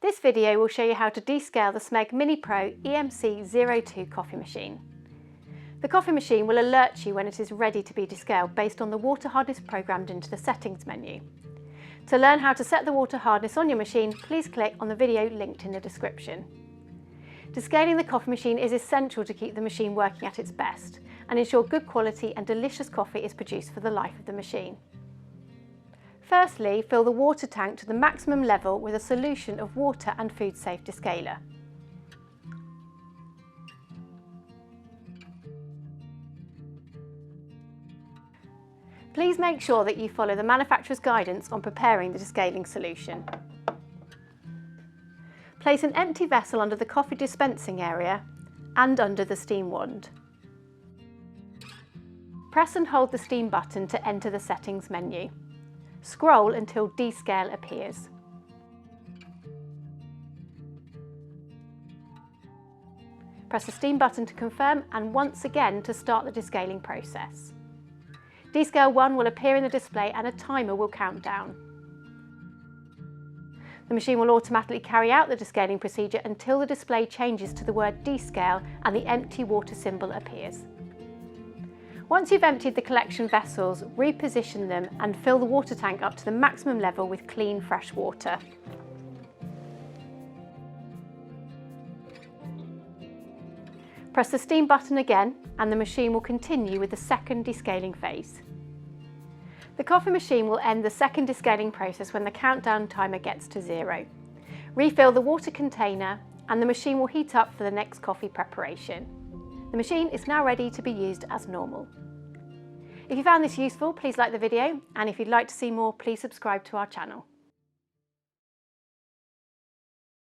This video will show you how to descale the Smeg Mini Pro EMC02 coffee machine. The coffee machine will alert you when it is ready to be descaled based on the water hardness programmed into the settings menu. To learn how to set the water hardness on your machine, please click on the video linked in the description. Descaling the coffee machine is essential to keep the machine working at its best and ensure good quality and delicious coffee is produced for the life of the machine. Firstly, fill the water tank to the maximum level with a solution of water and food-safe descaler. Please make sure that you follow the manufacturer's guidance on preparing the descaling solution. Place an empty vessel under the coffee dispensing area and under the steam wand. Press and hold the steam button to enter the settings menu. Scroll until Descale appears. Press the steam button to confirm and once again to start the descaling process. Descale 1 will appear in the display and a timer will count down. The machine will automatically carry out the descaling procedure until the display changes to the word Descale and the empty water symbol appears. Once you've emptied the collection vessels, reposition them and fill the water tank up to the maximum level with clean, fresh water. Press the steam button again and the machine will continue with the second descaling phase. The coffee machine will end the second descaling process when the countdown timer gets to 0. Refill the water container and the machine will heat up for the next coffee preparation. The machine is now ready to be used as normal. If you found this useful, please like the video, and if you'd like to see more, please subscribe to our channel.